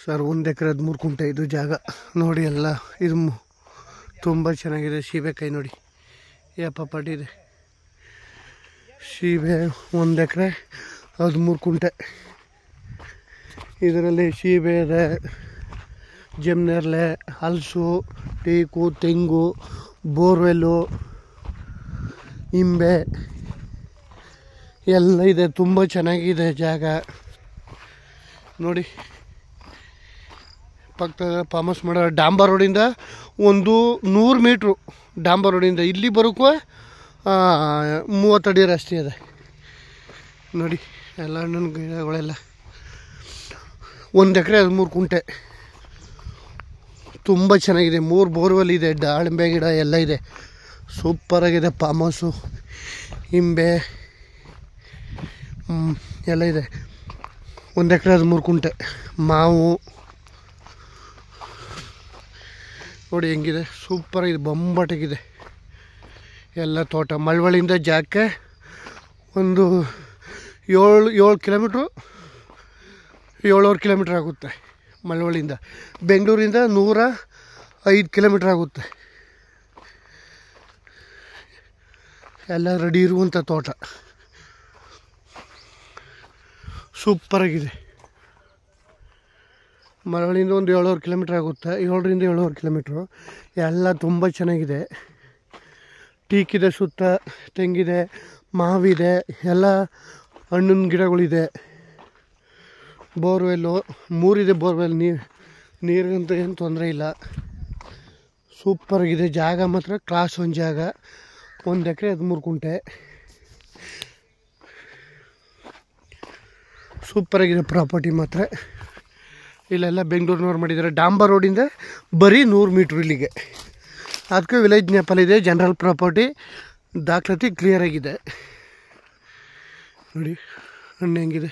Sir 1 ಎಕರೆ 13 ಕುಂಟೆ ಇದು ಜಾಗ ನೋಡಿ. ಎಲ್ಲ ಇದು ತುಂಬ ಚೆನ್ನಾಗಿದೆ. ಸೀಬೆಕಾಯಿ ನೋಡಿ ಯಪ್ಪಪಟ್ಟಿ ಇದೆ. ಸೀಬೆ 1 ಎಕರೆ 13 ಕುಂಟೆ. ಇದರಲ್ಲಿ ಸೀಬೆ ಇದೆ, ಜಮ್ನೆರ್ಲೆ, ಹಲಸು, ಟೀಕು, ತೆಂಗು, ಬೋರ್ವೆಲ್ಲು, ಇಂಬೆ ಎಲ್ಲ ಇದೆ. ತುಂಬ ಚೆನ್ನಾಗಿದೆ ಜಾಗ ನೋಡಿ. ಪಕ್ಕದ ಫಾರ್ಮ್ ಹೌಸ್ ಮಾಡೋ ಡಾಂಬರ್ ರೋಡಿಂದ ಒಂದು 100 ಮೀಟ್ರು. ಡಾಂಬರ್ ರೋಡಿಂದ ಇಲ್ಲಿ ಬರೋಕ್ಕೂ 30 ಅಡಿ ರಸ್ತೆ ಇದೆ ನೋಡಿ. ಎಲ್ಲ ಹಣ್ಣಿನ ಗಿಡಗಳೆಲ್ಲ 1 ಎಕರೆ 13 ಕುಂಟೆ. ತುಂಬ ಚೆನ್ನಾಗಿದೆ. 3 ಬೋರ್ವೆಲ್ ಇದೆ, ದಾಳಿಂಬೆ ಗಿಡ ಎಲ್ಲ ಇದೆ. ಸೂಪರಾಗಿದೆ. ಫಾರ್ಮ್ ಹೌಸು, ಇಂಬೆ ಎಲ್ಲ ಇದೆ. 1 ಎಕರೆ 13 ಕುಂಟೆ. ಮಾವು ನೋಡಿ ಹೆಂಗಿದೆ, ಸೂಪರಾಗಿದೆ, ಬೊಂಬಾಟಾಗಿದೆ ಎಲ್ಲ ತೋಟ. ಮಳವಳ್ಳಿಯಿಂದ ಜಾಗಕ್ಕೆ ಒಂದು 7 ಕಿಲೋಮೀಟ್ರು, 7.5 ಕಿಲೋಮೀಟ್ರ್ ಆಗುತ್ತೆ. ಮಳವಳ್ಳಿಯಿಂದ ಬೆಂಗಳೂರಿಂದ 105 ಕಿಲೋಮೀಟ್ರ್ ಆಗುತ್ತೆ. ಎಲ್ಲ ರೆಡಿ ಇರುವಂಥ ತೋಟ. ಸೂಪರಾಗಿದೆ. ಮಳವಳ್ಳಿಯಿಂದ ಒಂದು 7.5 ಕಿಲೋಮೀಟ್ರ್ ಆಗುತ್ತೆ. 7ರಿಂದ 7.5 ಕಿಲೋಮೀಟ್ರು. ಎಲ್ಲ ತುಂಬ ಚೆನ್ನಾಗಿದೆ. ಟೀಕಿದೆ, ಸುತ್ತ ತೆಂಗಿದೆ, ಮಾವಿದೆ, ಎಲ್ಲ ಹಣ್ಣಿನ ಗಿಡಗಳಿದೆ. ಬೋರ್ವೆಲ್ಲು 3 ಇದೆ. ಬೋರ್ವೆಲ್ ನೀರಿಗಂತೂ ಏನು ತೊಂದರೆ ಇಲ್ಲ. ಸೂಪರಾಗಿದೆ ಜಾಗ ಮಾತ್ರ. ಕ್ಲಾಸ್ 1 ಜಾಗ. 1 ಎಕರೆ 13 ಕುಂಟೆ. ಸೂಪರಾಗಿದೆ ಪ್ರಾಪರ್ಟಿ ಮಾತ್ರ. ಇಲ್ಲೆಲ್ಲ ಬೆಂಗಳೂರಿನವ್ರು ಮಾಡಿದ್ದಾರೆ. ಡಾಂಬರ್ ರೋಡಿಂದ ಬರೀ 100 ಮೀಟ್ರ್ ಇಲ್ಲಿಗೆ. ಅದಕ್ಕೆ ವಿಲೇಜ್ ನೇಪಲ್ ಇದೆ. ಜನರಲ್ ಪ್ರಾಪರ್ಟಿ ದಾಖಲಾತಿ ಕ್ಲಿಯರ್ ಆಗಿದೆ ನೋಡಿ. ಹಣ್ಣು ಹೆಂಗಿದೆ.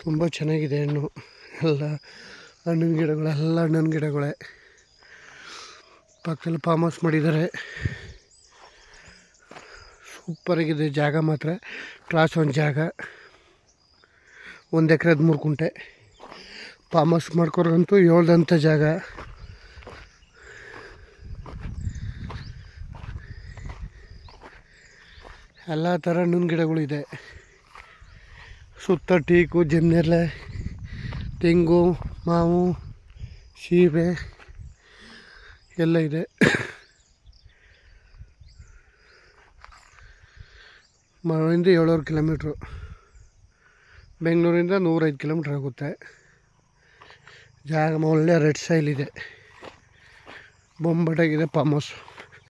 ತುಂಬ ಚೆನ್ನಾಗಿದೆ ಹಣ್ಣು. ಎಲ್ಲ ಹಣ್ಣಿನ ಗಿಡಗಳೆಲ್ಲ ಹಣ್ಣಿನ ಗಿಡಗಳೇ. ಪಕ್ಕದಲ್ಲಿ ಫಾರ್ಮ್ ಹೌಸ್ ಮಾಡಿದ್ದಾರೆ. ಸೂಪರಾಗಿದೆ ಜಾಗ ಮಾತ್ರ. ಕ್ಲಾಸ್ 1 ಜಾಗ. 1 ಎಕರೆ 13 ಕುಂಟೆ. ಫಾರ್ಮ್ ಹೌಸ್ ಮಾಡ್ಕೊರೋಂತೂ ಹೇಳ್ದಂಥ ಜಾಗ. ಎಲ್ಲ ಥರ ಹಣ್ಣಿನ ಗಿಡಗಳಿದೆ. ಸುತ್ತ ಟೀಕು, ಜಮ್ನೆರ್ಲೆ, ತೆಂಗು, ಮಾವು, ಸೀಬೆ ಎಲ್ಲ ಇದೆ. ಮಳವಳ್ಳಿಯಿಂದ 7.5 ಕಿಲೋಮೀಟ್ರು. ಬೆಂಗಳೂರಿಂದ 105 ಕಿಲೋಮೀಟ್ರ್ ಆಗುತ್ತೆ. ಜಾಗ ಒಳ್ಳೆ ರೆಡ್ ಸಾಯಿಲ್ ಇದೆ. ಬೊಂಬಾಟಾಗಿದೆ ಫಾರ್ಮ್ ಹೌಸ್.